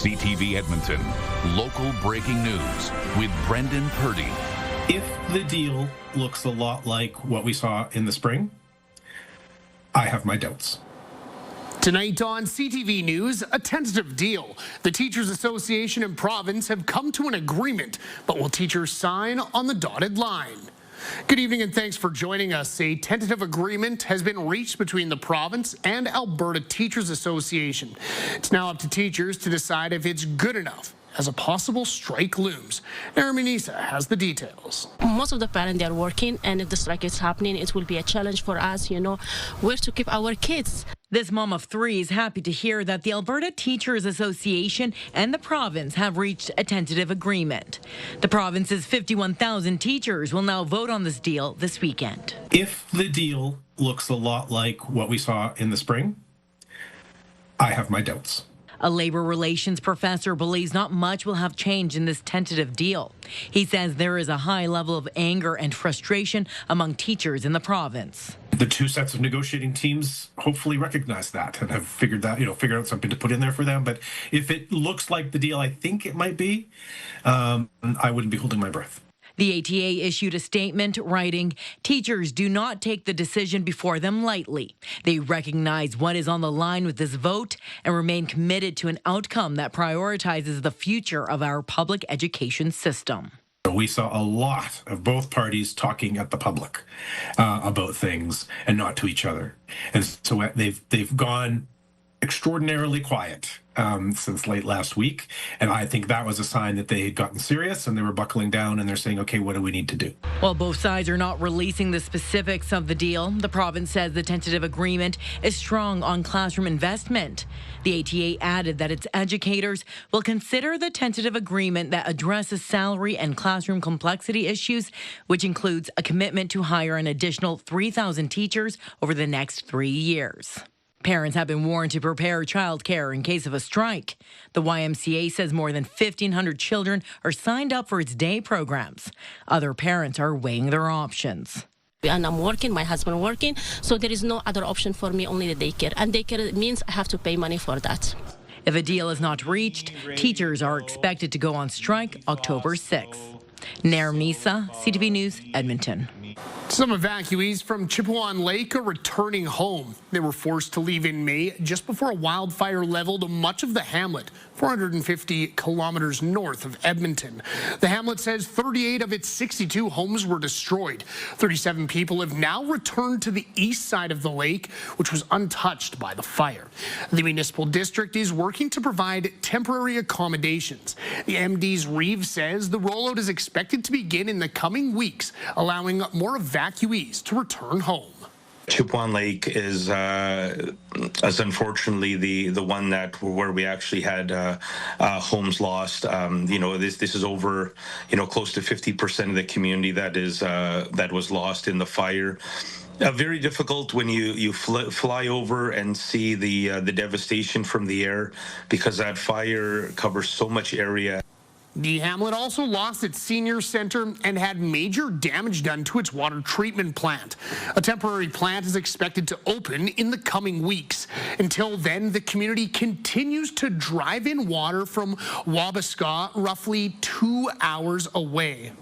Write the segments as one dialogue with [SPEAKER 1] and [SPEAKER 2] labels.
[SPEAKER 1] CTV Edmonton, local breaking news with Brendan Purdy.
[SPEAKER 2] If the deal looks a lot like what we saw in the spring, I have my doubts.
[SPEAKER 3] Tonight on CTV News, a tentative deal. The Teachers Association and province have come to an agreement, but will teachers sign on the dotted line? Good evening and thanks for joining us. A tentative agreement has been reached between the province and Alberta Teachers Association. It's now up to teachers to decide if it's good enough as a possible strike looms. Nisa has the details.
[SPEAKER 4] Most of the parents, they are working, and if the strike is happening, it will be a challenge for us, where to keep our kids.
[SPEAKER 5] This mom of three is happy to hear that the Alberta Teachers Association and the province have reached a tentative agreement. The province's 51,000 teachers will now vote on this deal this weekend.
[SPEAKER 2] If the deal looks a lot like what we saw in the spring, I have my doubts.
[SPEAKER 5] A labor relations professor believes not much will have changed in this tentative deal. He says there is a high level of anger and frustration among teachers in the province.
[SPEAKER 2] The two sets of negotiating teams hopefully recognize that and have figured out something to put in there for them. But if it looks like the deal I think it might be, I wouldn't be holding my breath.
[SPEAKER 5] The ATA issued a statement writing, "Teachers do not take the decision before them lightly. They recognize what is on the line with this vote and remain committed to an outcome that prioritizes the future of our public education system."
[SPEAKER 2] We saw a lot of both parties talking at the public about things and not to each other. And so they've gone extraordinarily quiet since late last week. And I think that was a sign that they had gotten serious and they were buckling down and they're saying, okay, what do we need to do?
[SPEAKER 5] While both sides are not releasing the specifics of the deal, the province says the tentative agreement is strong on classroom investment. The ATA added that its educators will consider the tentative agreement that addresses salary and classroom complexity issues, which includes a commitment to hire an additional 3,000 teachers over the next 3 years. Parents have been warned to prepare childcare in case of a strike. The YMCA says more than 1,500 children are signed up for its day programs. Other parents are weighing their options.
[SPEAKER 4] And I'm working, my husband working, so there is no other option for me, only the daycare. And daycare means I have to pay money for that.
[SPEAKER 5] If a deal is not reached, teachers are expected to go on strike October 6th. Nisa, CTV News, Edmonton.
[SPEAKER 3] Some evacuees from Chippewa Lake are returning home. They were forced to leave in May just before a wildfire leveled much of the hamlet, 450 kilometers north of Edmonton. The hamlet says 38 of its 62 homes were destroyed. 37 people have now returned to the east side of the lake, which was untouched by the fire. The municipal district is working to provide temporary accommodations. The MD's Reeve says the rollout is expected to begin in the coming weeks, allowing more evacuees to return home.
[SPEAKER 6] Chippewa Lake is unfortunately the one where we actually had homes lost. This is over close to 50% of the community that was lost in the fire. Very difficult when you fly over and see the devastation from the air, because that fire covers so much area.
[SPEAKER 3] The hamlet also lost its senior center and had major damage done to its water treatment plant. A temporary plant is expected to open in the coming weeks. Until then, the community continues to drive in water from Wabasca, roughly 2 hours away.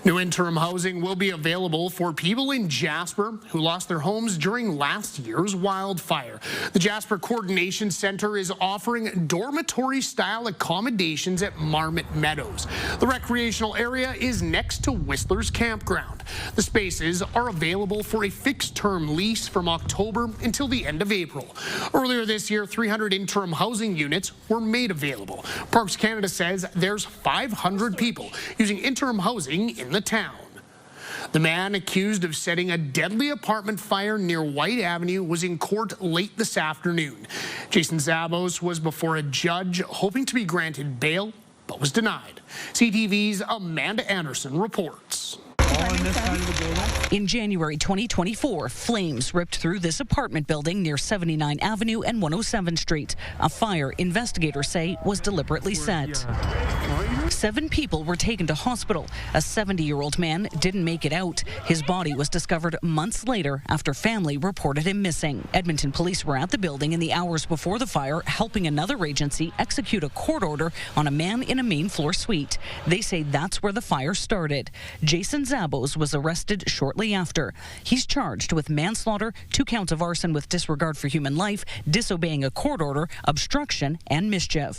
[SPEAKER 3] New interim housing will be available for people in Jasper who lost their homes during last year's wildfire. The Jasper Coordination Center is offering dormitory-style accommodations at Marmot Meadows. The recreational area is next to Whistler's Campground. The spaces are available for a fixed-term lease from October until the end of April. Earlier this year, 300 interim housing units were made available. Parks Canada says there's 500 people using interim housing in the town. The man accused of setting a deadly apartment fire near White Avenue was in court late this afternoon. Jason Zabos was before a judge hoping to be granted bail, but was denied. CTV's Amanda Anderson reports.
[SPEAKER 7] In January 2024, flames ripped through this apartment building near 79 Avenue and 107th Street. A fire investigators say was deliberately set. 7 people were taken to hospital. A 70-year-old man didn't make it out. His body was discovered months later after family reported him missing. Edmonton police were at the building in the hours before the fire, helping another agency execute a court order on a man in a main floor suite. They say that's where the fire started. Jason Zabos was arrested shortly after. He's charged with manslaughter, 2 counts of arson with disregard for human life, disobeying a court order, obstruction, and mischief.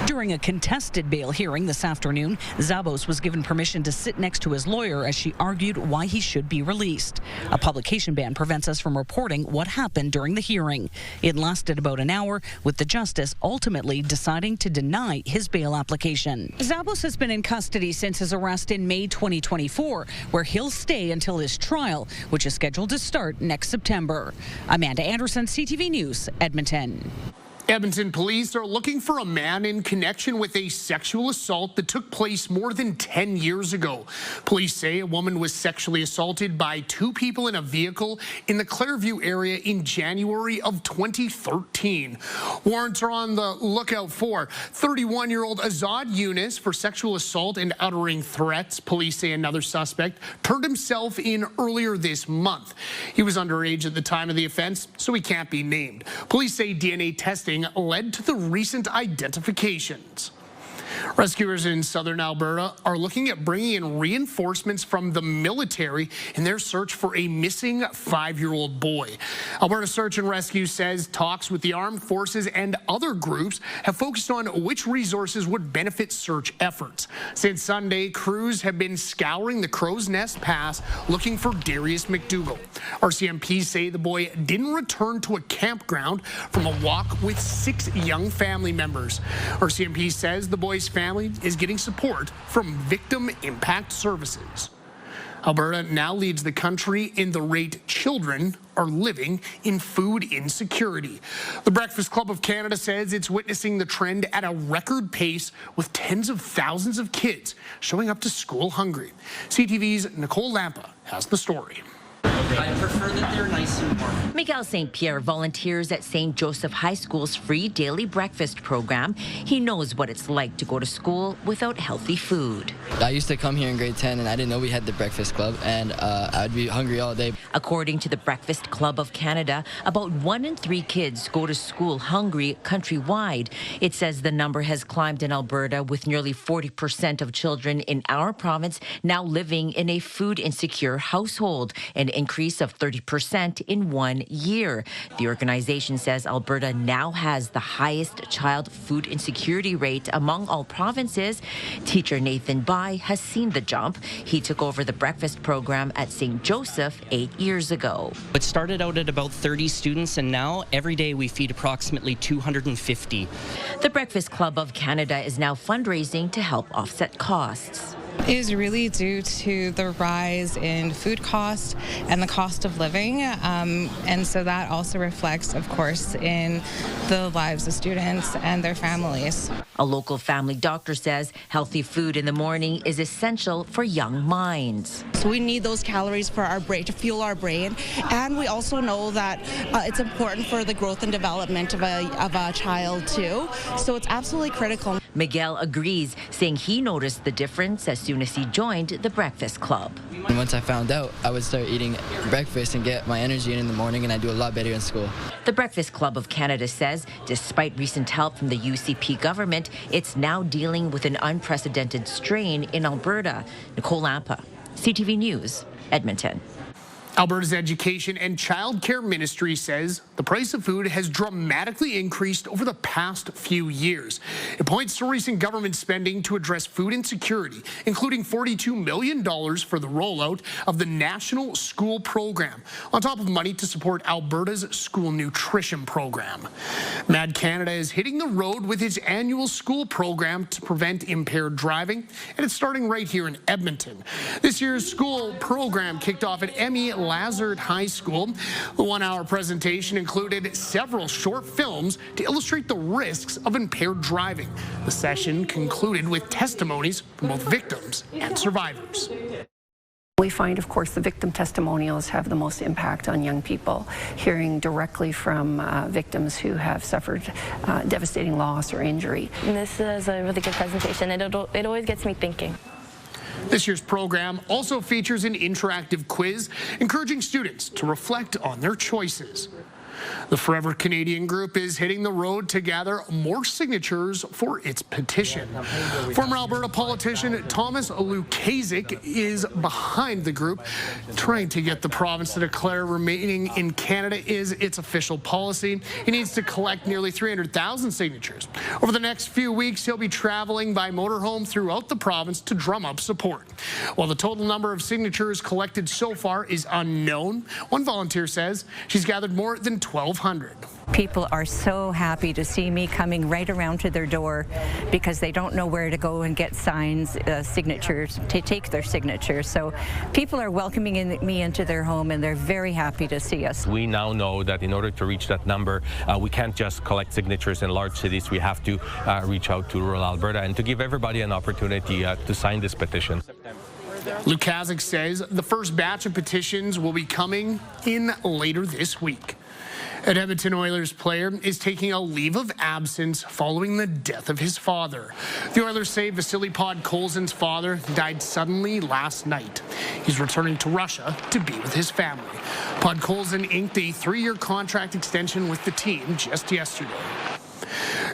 [SPEAKER 7] During a contested bail hearing this afternoon, Zabos was given permission to sit next to his lawyer as she argued why he should be released. A publication ban prevents us from reporting what happened during the hearing. It lasted about an hour, with the justice ultimately deciding to deny his bail application. Zabos has been in custody since his arrest in May 2024, where he'll stay until his trial, which is scheduled to start next September. Amanda Anderson, CTV News, Edmonton.
[SPEAKER 3] Edmonton police are looking for a man in connection with a sexual assault that took place more than 10 years ago. Police say a woman was sexually assaulted by 2 people in a vehicle in the Clairview area in January of 2013. Warrants are on the lookout for 31-year-old Azad Yunus for sexual assault and uttering threats. Police say another suspect turned himself in earlier this month. He was underage at the time of the offense, so he can't be named. Police say DNA testing led to the recent identifications. Rescuers in southern Alberta are looking at bringing in reinforcements from the military in their search for a missing 5-year-old boy. Alberta Search and Rescue says talks with the armed forces and other groups have focused on which resources would benefit search efforts. Since Sunday, crews have been scouring the Crow's Nest Pass looking for Darius McDougall. RCMP say the boy didn't return to a campground from a walk with 6 young family members. RCMP says the boy's family is getting support from Victim Impact Services. Alberta now leads the country in the rate children are living in food insecurity. The Breakfast Club of Canada says it's witnessing the trend at a record pace, with tens of thousands of kids showing up to school hungry. CTV's Nicole Lampa has the story.
[SPEAKER 8] I prefer that they're nice and warm.
[SPEAKER 9] Miguel St. Pierre volunteers at St. Joseph High School's free daily breakfast program. He knows what it's like to go to school without healthy food.
[SPEAKER 10] I used to come here in grade 10 and I didn't know we had the breakfast club, and I'd be hungry all day.
[SPEAKER 9] According to the Breakfast Club of Canada, about 1 in 3 kids go to school hungry countrywide. It says the number has climbed in Alberta, with nearly 40% of children in our province now living in a food insecure household, an increase of 30% in 1 year. The organization says Alberta now has the highest child food insecurity rate among all provinces. Teacher Nathan Bai has seen the jump. He took over the breakfast program at St. Joseph 8 years ago.
[SPEAKER 8] It started out at about 30 students, and now every day we feed approximately 250.
[SPEAKER 9] The Breakfast Club of Canada is now fundraising to help offset costs.
[SPEAKER 11] It is really due to the rise in food cost and the cost of living, and so that also reflects, of course, in the lives of students and their families.
[SPEAKER 9] A local family doctor says healthy food in the morning is essential for young minds.
[SPEAKER 12] So we need those calories for our brain, to fuel our brain, and we also know that it's important for the growth and development of a child too. So it's absolutely critical.
[SPEAKER 9] Miguel agrees, saying he noticed the difference as soon as he joined the Breakfast Club.
[SPEAKER 10] And once I found out, I would start eating breakfast and get my energy in the morning, and I do a lot better in school.
[SPEAKER 9] The Breakfast Club of Canada says, despite recent help from the UCP government, it's now dealing with an unprecedented strain in Alberta. Nicole Lampa, CTV News, Edmonton.
[SPEAKER 3] Alberta's Education and Child Care Ministry says the price of food has dramatically increased over the past few years. It points to recent government spending to address food insecurity, including $42 million for the rollout of the National School Program, on top of money to support Alberta's School Nutrition Program. Mad Canada is hitting the road with its annual school program to prevent impaired driving, and it's starting right here in Edmonton. This year's school program kicked off at Emmy Lazard High School. The 1-hour presentation included several short films to illustrate the risks of impaired driving. The session concluded with testimonies from both victims and survivors.
[SPEAKER 13] We find, of course, the victim testimonials have the most impact on young people, hearing directly from victims who have suffered devastating loss or injury.
[SPEAKER 14] This is a really good presentation. It always gets me thinking.
[SPEAKER 3] This year's program also features an interactive quiz, encouraging students to reflect on their choices. The Forever Canadian group is hitting the road to gather more signatures for its petition. Former Alberta politician Thomas Lukasik is behind the group, trying to get the province to declare remaining in Canada is its official policy. He needs to collect nearly 300,000 signatures. Over the next few weeks, he'll be traveling by motorhome throughout the province to drum up support. While the total number of signatures collected so far is unknown, one volunteer says she's gathered more than 1,200.
[SPEAKER 15] People are so happy to see me coming right around to their door because they don't know where to go and get signs, signatures, to take their signatures. So people are welcoming me into their home, and they're very happy to see us.
[SPEAKER 16] We now know that in order to reach that number, we can't just collect signatures in large cities. We have to reach out to rural Alberta and to give everybody an opportunity to sign this petition.
[SPEAKER 3] Lukasik says the first batch of petitions will be coming in later this week. An Edmonton Oilers player is taking a leave of absence following the death of his father. The Oilers say Vasily Podkolzin's father died suddenly last night. He's returning to Russia to be with his family. Podkolzin inked a 3-year contract extension with the team just yesterday.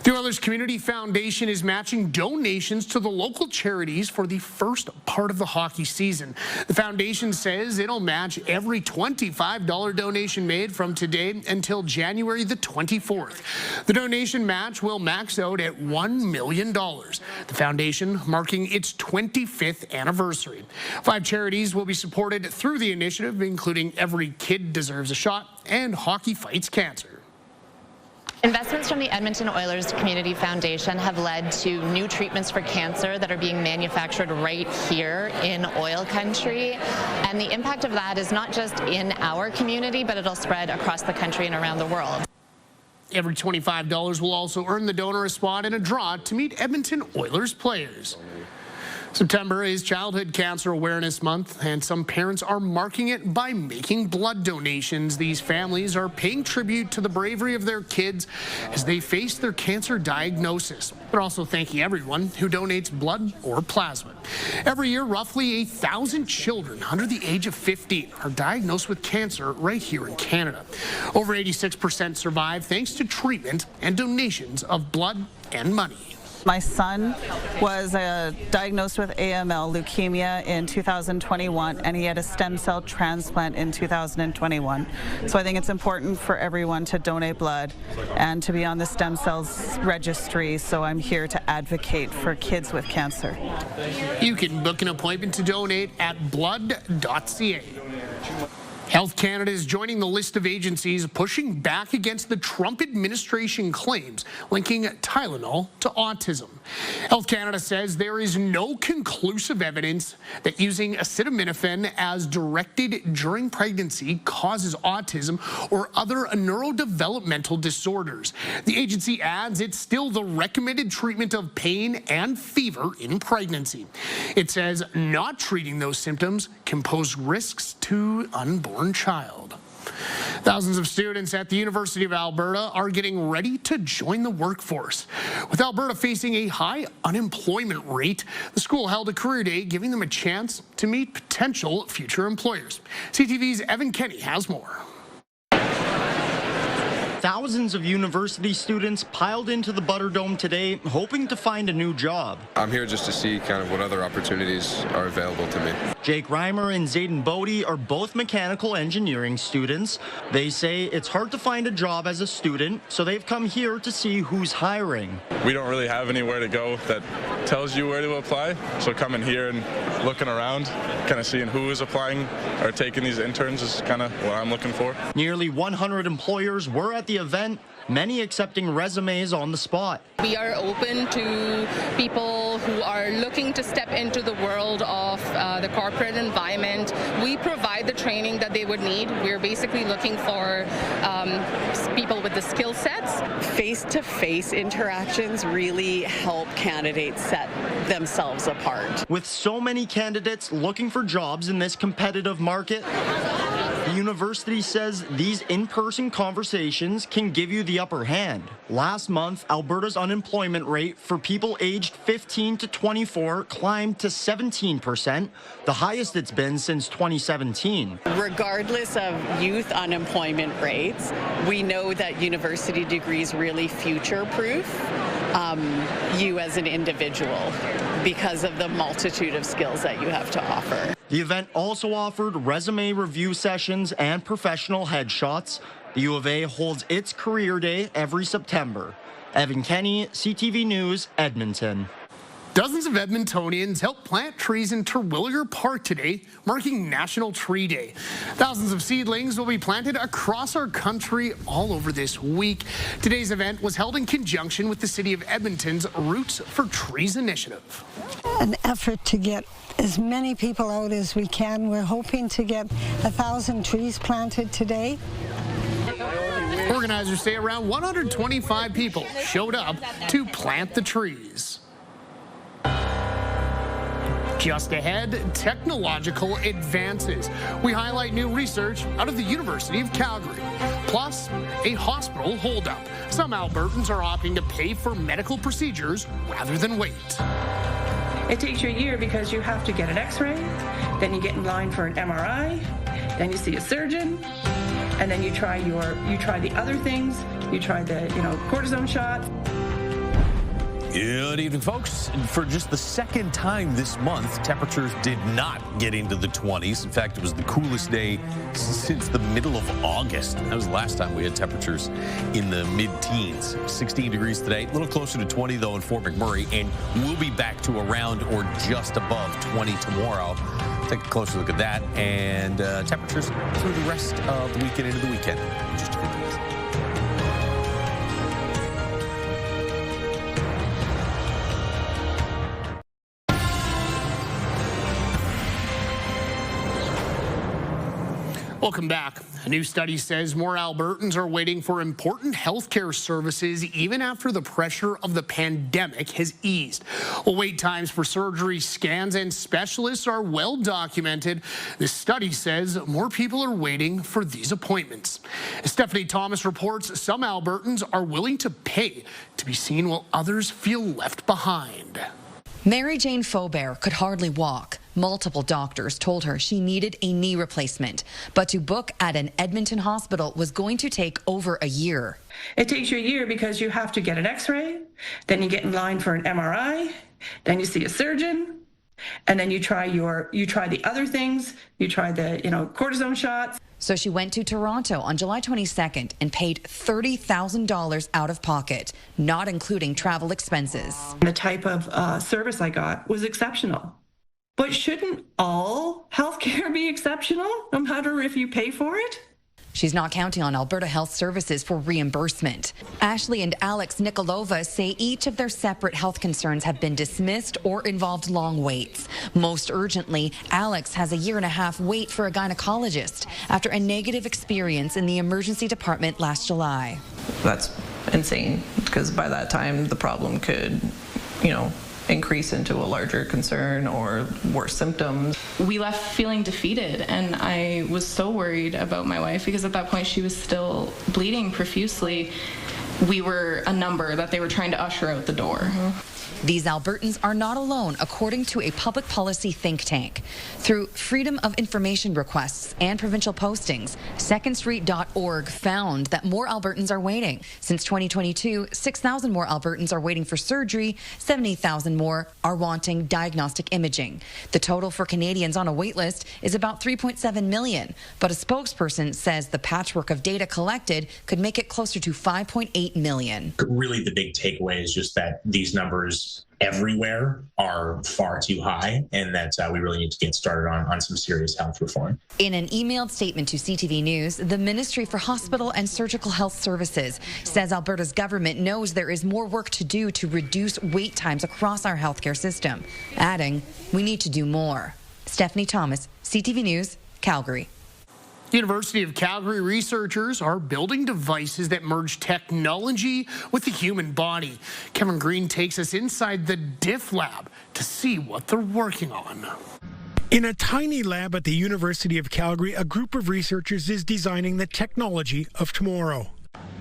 [SPEAKER 3] The Oilers Community Foundation is matching donations to the local charities for the first part of the hockey season. The foundation says it'll match every $25 donation made from today until January the 24th. The donation match will max out at $1 million. The foundation marking its 25th anniversary. 5 charities will be supported through the initiative, including Every Kid Deserves a Shot and Hockey Fights Cancer.
[SPEAKER 17] Investments from the Edmonton Oilers Community Foundation have led to new treatments for cancer that are being manufactured right here in oil country. And the impact of that is not just in our community, but it'll spread across the country and around the world.
[SPEAKER 3] Every $25 will also earn the donor a spot in a draw to meet Edmonton Oilers players. September is Childhood Cancer Awareness Month, and some parents are marking it by making blood donations. These families are paying tribute to the bravery of their kids as they face their cancer diagnosis. They're also thanking everyone who donates blood or plasma. Every year, roughly 1,000 children under the age of 15 are diagnosed with cancer right here in Canada. Over 86% survive thanks to treatment and donations of blood and money.
[SPEAKER 18] My son was diagnosed with AML, leukemia, in 2021, and he had a stem cell transplant in 2021. So I think it's important for everyone to donate blood and to be on the stem cells registry, so I'm here to advocate for kids with cancer.
[SPEAKER 3] You can book an appointment to donate at blood.ca. Health Canada is joining the list of agencies pushing back against the Trump administration claims linking Tylenol to autism. Health Canada says there is no conclusive evidence that using acetaminophen as directed during pregnancy causes autism or other neurodevelopmental disorders. The agency adds it's still the recommended treatment of pain and fever in pregnancy. It says not treating those symptoms can pose risks to unborn child. Thousands of students at the University of Alberta are getting ready to join the workforce. With Alberta facing a high unemployment rate, the school held a career day giving them a chance to meet potential future employers. CTV's Evan Kenny has more.
[SPEAKER 19] Thousands of university students piled into the Butterdome today, hoping to find a new job.
[SPEAKER 20] I'm here just to see kind of what other opportunities are available to me.
[SPEAKER 19] Jake Reimer and Zayden Bodie are both mechanical engineering students. They say it's hard to find a job as a student, so they've come here to see who's hiring.
[SPEAKER 21] We don't really have anywhere to go that tells you where to apply, so coming here and looking around, kind of seeing who is applying or taking these interns is kind of what I'm looking for.
[SPEAKER 19] Nearly 100 employers were at the event, many accepting resumes on the spot.
[SPEAKER 22] We are open to people who are looking to step into the world of the corporate environment. We provide the training that they would need. We're basically looking for people with the skill set
[SPEAKER 1] candidates. Face-to-face interactions really help candidates set themselves apart.
[SPEAKER 19] With so many candidates looking for jobs in this competitive market, the university says these in-person conversations can give you the upper hand. Last month, Alberta's unemployment rate for people aged 15 to 24 climbed to 17%, the highest it's been since 2017.
[SPEAKER 1] Regardless of youth unemployment rates, we know that university degrees really future-proof you as an individual because of the multitude of skills that you have to offer.
[SPEAKER 19] The event also offered resume review sessions and professional headshots. The U of A holds its Career Day every September. Evan Kenny, CTV News, Edmonton.
[SPEAKER 3] Dozens of Edmontonians helped plant trees in Terwilliger Park today, marking National Tree Day. Thousands of seedlings will be planted across our country all over this week. Today's event was held in conjunction with the City of Edmonton's Roots for Trees initiative.
[SPEAKER 2] An effort to get as many people out as we can. We're hoping to get 1,000 trees planted today.
[SPEAKER 3] Organizers say around 125 people showed up to plant the trees. Just ahead, technological advances. We highlight new research out of the University of Calgary. Plus, a hospital holdup. Some Albertans are opting to pay for medical procedures rather than wait.
[SPEAKER 23] It takes you a year because you have to get an x-ray, then you get in line for an MRI, then you see a surgeon, and then you try the other things. You try the cortisone shot.
[SPEAKER 24] Good evening, folks. For just the second time this month, temperatures did not get into the 20s. In fact, it was the coolest day since the middle of August. That was the last time we had temperatures in the mid-teens. 16 degrees today, a little closer to 20, though, in Fort McMurray, and we'll be back to around or just above 20 tomorrow. Take a closer look at that, and temperatures through the rest of the weekend into the weekend in just a few minutes.
[SPEAKER 3] Welcome back. A new study says more Albertans are waiting for important healthcare services even after the pressure of the pandemic has eased. Well, wait times for surgery, scans, and specialists are well documented. This study says more people are waiting for these appointments. Stephanie Thomas reports some Albertans are willing to pay to be seen while others feel left behind.
[SPEAKER 25] Mary Jane Faubert could hardly walk. Multiple doctors told her she needed a knee replacement, but to book at an Edmonton hospital was going to take over a year.
[SPEAKER 23] It takes you a year because you have to get an x-ray, then you get in line for an MRI, then you see a surgeon, and then you try the other things. You try the cortisone shots.
[SPEAKER 25] So she went to Toronto on July 22nd and paid $30,000 out of pocket, not including travel expenses.
[SPEAKER 23] The type of service I got was exceptional. But shouldn't all healthcare be exceptional, no matter if you pay for it?
[SPEAKER 25] She's not counting on Alberta Health Services for reimbursement. Ashley and Alex Nikolova say each of their separate health concerns have been dismissed or involved long waits. Most urgently, Alex has a 1.5 year wait for a gynecologist after a negative experience in the emergency department last July.
[SPEAKER 26] That's insane, because by that time the problem could, increase into a larger concern or worse symptoms.
[SPEAKER 27] We left feeling defeated, and I was so worried about my wife because at that point she was still bleeding profusely. We were a number that they were trying to usher out the door.
[SPEAKER 25] These Albertans are not alone, according to a public policy think tank. Through Freedom of Information requests and provincial postings, secondstreet.org found that more Albertans are waiting. Since 2022, 6,000 more Albertans are waiting for surgery, 70,000 more are wanting diagnostic imaging. The total for Canadians on a wait list is about 3.7 million, but a spokesperson says the patchwork of data collected could make it closer to 5.8 million.
[SPEAKER 28] Really, the big takeaway is just that these numbers everywhere are far too high, and that we really need to get started on some serious health reform.
[SPEAKER 25] In an emailed statement to CTV News, the Ministry for Hospital and Surgical Health Services says Alberta's government knows there is more work to do to reduce wait times across our healthcare system, adding, "We need to do more." Stephanie Thomas, CTV News, Calgary.
[SPEAKER 3] University of Calgary researchers are building devices that merge technology with the human body. Kevin Green takes us inside the DIF lab to see what they're working on.
[SPEAKER 4] In a tiny lab at the University of Calgary, a group of researchers is designing the technology of tomorrow.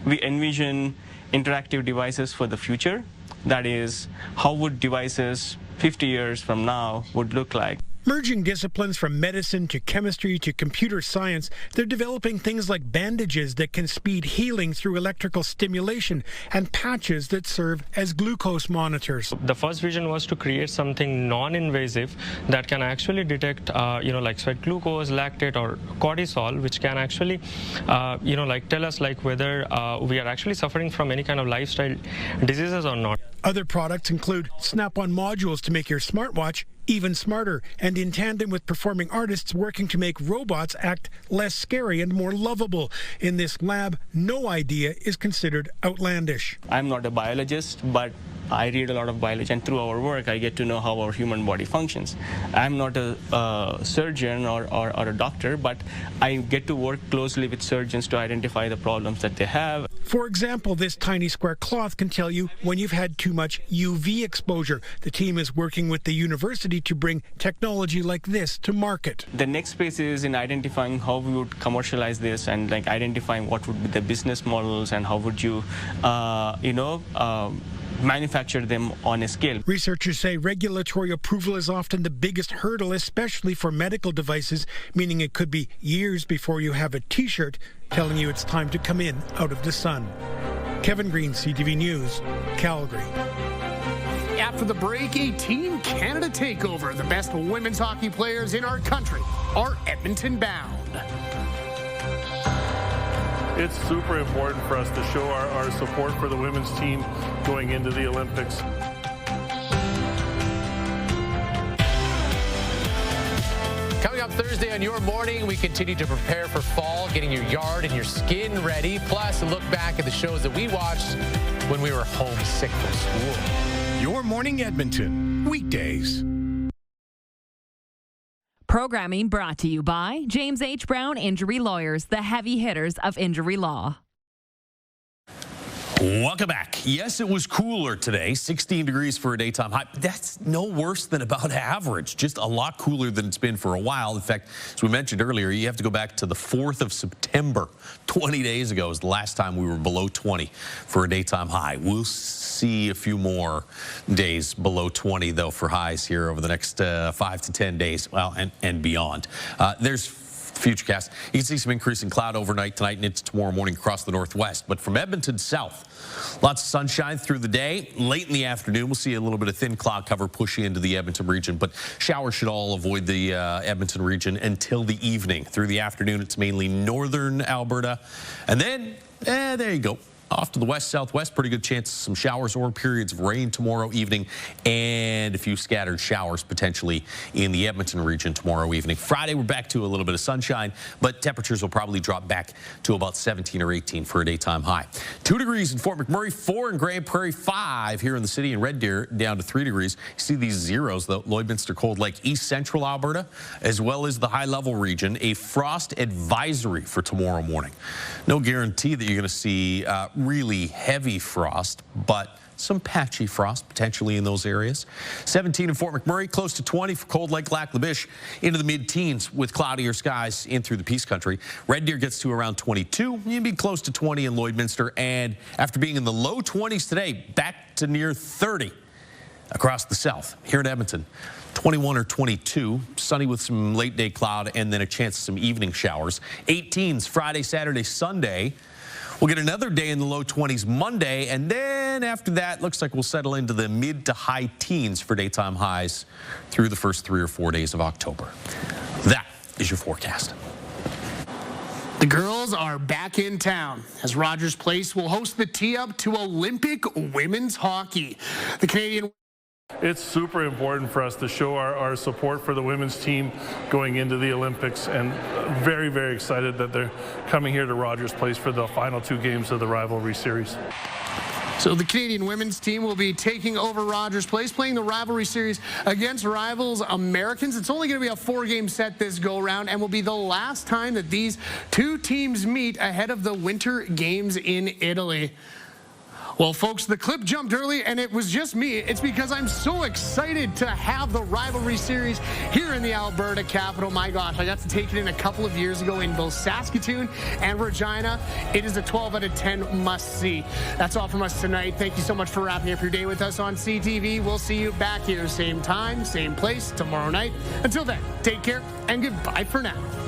[SPEAKER 5] We envision interactive devices for the future. That is, how would devices 50 years from now would look like?
[SPEAKER 4] Merging disciplines from medicine to chemistry to computer science, they're developing things like bandages that can speed healing through electrical stimulation and patches that serve as glucose monitors.
[SPEAKER 6] The first vision was to create something non-invasive that can actually detect, like sweat glucose, lactate, or cortisol, which can actually, tell us whether we are actually suffering from any kind of lifestyle diseases or not.
[SPEAKER 4] Other products include snap-on modules to make your smartwatch even smarter, and in tandem with performing artists working to make robots act less scary and more lovable. In this lab, no idea is considered outlandish.
[SPEAKER 5] I'm not a biologist, but I read a lot of biology, and through our work, I get to know how our human body functions. I'm not a surgeon or a doctor, but I get to work closely with surgeons to identify the problems that they have.
[SPEAKER 4] For example, this tiny square cloth can tell you when you've had too much UV exposure. The team is working with the university to bring technology like this to market.
[SPEAKER 5] The next phase is in identifying how we would commercialize this and identifying what would be the business models and how would you, manufacture them on a scale.
[SPEAKER 4] Researchers say regulatory approval is often the biggest hurdle, especially for medical devices, meaning it could be years before you have a T-shirt telling you it's time to come in out of the sun. Kevin Green, CTV News, Calgary.
[SPEAKER 3] After the break, a Team Canada takeover. The best women's hockey players in our country are Edmonton bound.
[SPEAKER 7] It's super important for us to show our support for the women's team going into the Olympics.
[SPEAKER 8] Coming up Thursday on Your Morning, we continue to prepare for fall, getting your yard and your skin ready. Plus, a look back at the shows that we watched when we were homesick from school.
[SPEAKER 24] Your Morning Edmonton, weekdays.
[SPEAKER 10] Programming brought to you by James H. Brown Injury Lawyers, the heavy hitters of injury law.
[SPEAKER 24] Welcome back. Yes, it was cooler today, 16 degrees for a daytime high. That's no worse than about average, just a lot cooler than it's been for a while. In fact, as we mentioned earlier, you have to go back to the 4th of September. 20 days ago was the last time we were below 20 for a daytime high. We'll see a few more days below 20, though, for highs here over the next 5 to 10 days, well, and beyond. There's Futurecast. You can see some increase in cloud overnight tonight and into tomorrow morning across the northwest. But from Edmonton south, lots of sunshine through the day. Late in the afternoon, we'll see a little bit of thin cloud cover pushing into the Edmonton region. But showers should all avoid the Edmonton region until the evening. Through the afternoon, it's mainly northern Alberta. And then, there you go. Off to the west-southwest, pretty good chance of some showers or periods of rain tomorrow evening, and a few scattered showers potentially in the Edmonton region tomorrow evening. Friday, we're back to a little bit of sunshine, but temperatures will probably drop back to about 17 or 18 for a daytime high. 2 degrees in Fort McMurray, 4 in Grande Prairie, 5 here in the city, and Red Deer down to 3 degrees. You see these zeros, the Lloydminster Cold Lake, east central Alberta, as well as the high-level region, a frost advisory for tomorrow morning. No guarantee that you're going to see really heavy frost, but some patchy frost potentially in those areas. 17 in Fort McMurray, close to 20 for Cold Lake, Lac La Biche, into the mid-teens with cloudier skies in through the Peace Country. Red Deer gets to around 22. You'd be close to 20 in Lloydminster, and after being in the low 20s today, back to near 30 across the south. Here in Edmonton, 21 or 22, sunny with some late day cloud and then a chance of some evening showers. 18s Friday, Saturday, Sunday. We'll get another day in the low 20s Monday, and then after that, looks like we'll settle into the mid to high teens for daytime highs through the first 3 or 4 days of October. That is your forecast.
[SPEAKER 3] The girls are back in town as Rogers Place will host the tee-up to Olympic women's hockey. The Canadian...
[SPEAKER 7] It's super important for us to show our support for the women's team going into the Olympics, and very, very excited that they're coming here to Rogers Place for the final 2 games of the rivalry series.
[SPEAKER 3] So the Canadian women's team will be taking over Rogers Place, playing the rivalry series against rivals Americans. It's only going to be a 4-game set this go-round and will be the last time that these two teams meet ahead of the Winter Games in Italy. Well, folks, the clip jumped early, and it was just me. It's because I'm so excited to have the rivalry series here in the Alberta capital. My gosh, I got to take it in a couple of years ago in both Saskatoon and Regina. It is a 12 out of 10 must-see. That's all from us tonight. Thank you so much for wrapping up your day with us on CTV. We'll see you back here, same time, same place, tomorrow night. Until then, take care, and goodbye for now.